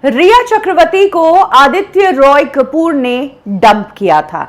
रिया चक्रवर्ती को आदित्य रॉय कपूर ने डंप किया था।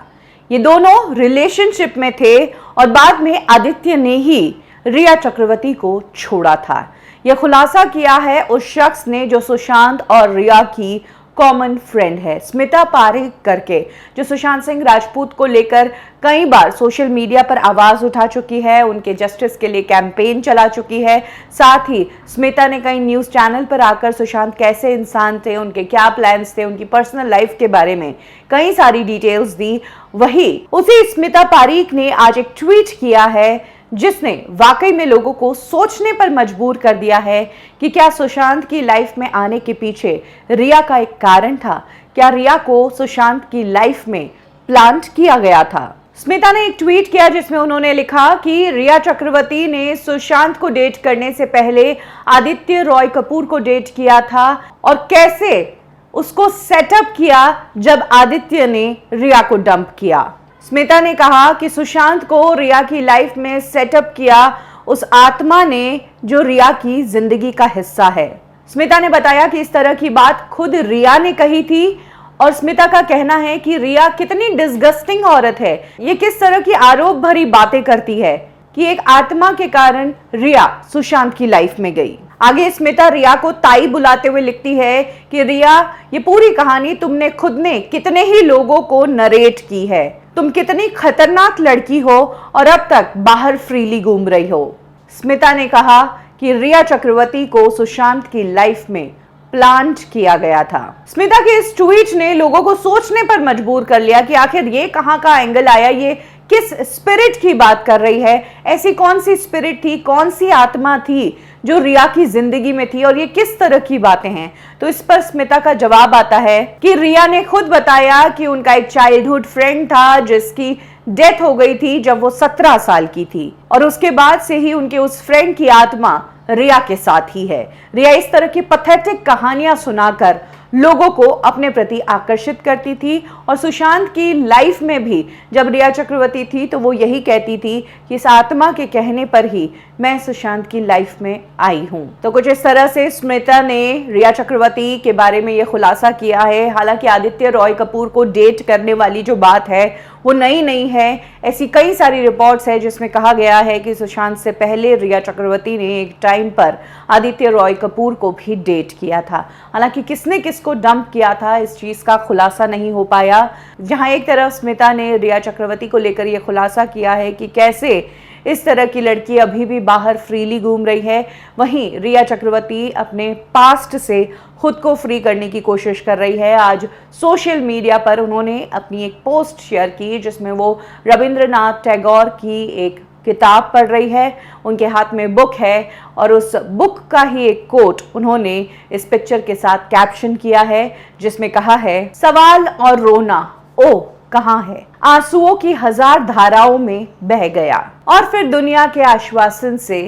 ये दोनों रिलेशनशिप में थे और बाद में आदित्य ने ही रिया चक्रवर्ती को छोड़ा था। यह खुलासा किया है उस शख्स ने जो सुशांत और रिया की कॉमन फ्रेंड है, स्मिता पारेख करके, जो सुशांत सिंह राजपूत को लेकर कई बार सोशल मीडिया पर आवाज उठा चुकी है, उनके जस्टिस के लिए कैंपेन चला चुकी है। साथ ही स्मिता ने कई न्यूज चैनल पर आकर सुशांत कैसे इंसान थे, उनके क्या प्लान्स थे, उनकी पर्सनल लाइफ के बारे में कई सारी डिटेल्स दी। वही उसी स्मिता पारेख ने आज एक ट्वीट किया है जिसने वाकई में लोगों को सोचने पर मजबूर कर दिया है कि क्या सुशांत की लाइफ में आने के पीछे रिया का एक कारण था। क्या रिया को सुशांत की लाइफ में प्लांट किया गया था। स्मिता ने एक ट्वीट किया जिसमें उन्होंने लिखा कि रिया चक्रवर्ती ने सुशांत को डेट करने से पहले आदित्य रॉय कपूर को डेट किया था और कैसे उसको सेटअप किया जब आदित्य ने रिया को डंप किया। स्मिता ने कहा कि सुशांत को रिया की लाइफ में सेटअप किया उस आत्मा ने जो रिया की जिंदगी का हिस्सा है। स्मिता ने बताया कि इस तरह की बात खुद रिया ने कही थी और स्मिता का कहना है कि रिया कितनी डिस्गस्टिंग औरत है, ये किस तरह की आरोप भरी बातें करती है कि एक आत्मा के कारण रिया सुशांत की लाइफ में गई। आगे स्मिता रिया को ताई बुलाते हुए लिखती है कि रिया, ये पूरी कहानी तुमने खुद ने कितने ही लोगों को नरेट की है। तुम कितनी खतरनाक लड़की हो और अब तक बाहर फ्रीली घूम रही हो। स्मिता ने कहा कि रिया चक्रवर्ती को सुशांत की लाइफ में प्लांट किया गया था। स्मिता के इस ट्वीट ने लोगों को सोचने पर मजबूर कर लिया कि आखिर ये कहां का एंगल आया, ये किस स्पिरिट की बात कर रही है, ऐसी कौन सी स्पिरिट थी, कौन सी आत्मा थी जो रिया की जिंदगी में थी और ये किस तरह की बातें हैं। तो इस पर स्मिता का जवाब आता है कि रिया ने खुद बताया कि उनका एक चाइल्डहुड फ्रेंड था जिसकी डेथ हो गई थी जब वो 17 साल की थी और उसके बाद से ही उनके उस फ्रेंड की आत्मा रिया के साथ ही है। रिया इस तरह की पैथेटिक कहानियां सुनाकर लोगों को अपने प्रति आकर्षित करती थी और सुशांत की लाइफ में भी जब रिया चक्रवर्ती थी तो वो यही कहती थी कि इस आत्मा के कहने पर ही मैं सुशांत की लाइफ में आई हूं। तो कुछ इस तरह से स्मिता ने रिया चक्रवर्ती के बारे में ये खुलासा किया है। हालांकि आदित्य रॉय कपूर को डेट करने वाली जो बात है वो नई नहीं है, ऐसी कई सारी रिपोर्ट्स है जिसमें कहा गया है कि सुशांत से पहले रिया चक्रवर्ती ने एक टाइम पर आदित्य रॉय कपूर को भी डेट किया था। हालांकि किसने किसको डंप किया था इस चीज का खुलासा नहीं हो पाया। जहां एक तरफ स्मिता ने रिया चक्रवर्ती को लेकर यह खुलासा किया है कि कैसे इस तरह की लड़की अभी भी बाहर फ्रीली घूम रही है, वहीं रिया चक्रवर्ती अपने पास्ट से खुद को फ्री करने की कोशिश कर रही है। आज सोशल मीडिया पर उन्होंने अपनी एक पोस्ट शेयर की जिसमें वो रविंद्रनाथ टैगोर की एक किताब पढ़ रही है, उनके हाथ में बुक है और उस बुक का ही एक कोट उन्होंने इस पिक्चर के साथ कैप्शन किया है जिसमें कहा है, सवाल और रोना ओ कहां है, आंसुओं की 1000 धाराओं में बह गया और फिर दुनिया के आश्वासन से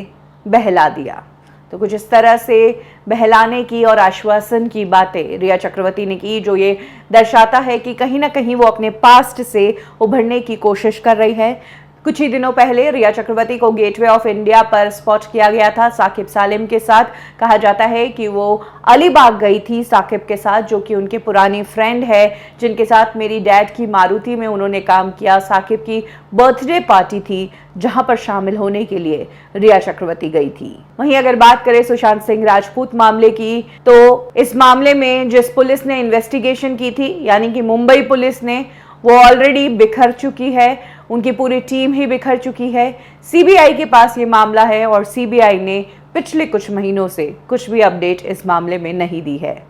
बहला दिया। तो कुछ इस तरह से बहलाने की और आश्वासन की बातें रिया चक्रवर्ती ने की, जो ये दर्शाता है कि कहीं ना कहीं वो अपने पास्ट से उभरने की कोशिश कर रही है। कुछ ही दिनों पहले रिया चक्रवर्ती को गेटवे ऑफ इंडिया पर स्पॉट किया गया था साकिब सालिम के साथ। कहा जाता है कि वो अलीबाग गई थी साकिब के साथ, जो कि उनकी पुरानी फ्रेंड है जिनके साथ मेरी डैड की मारुति में उन्होंने काम किया। साकिब की बर्थडे पार्टी थी जहां पर शामिल होने के लिए रिया चक्रवर्ती गई थी। वहीं अगर बात करें सुशांत सिंह राजपूत मामले की, तो इस मामले में जिस पुलिस ने इन्वेस्टिगेशन की थी यानी कि मुंबई पुलिस ने, वो ऑलरेडी बिखर चुकी है, उनकी पूरी टीम ही बिखर चुकी है। सीबीआई के पास ये मामला है और सीबीआई ने पिछले कुछ महीनों से कुछ भी अपडेट इस मामले में नहीं दी है।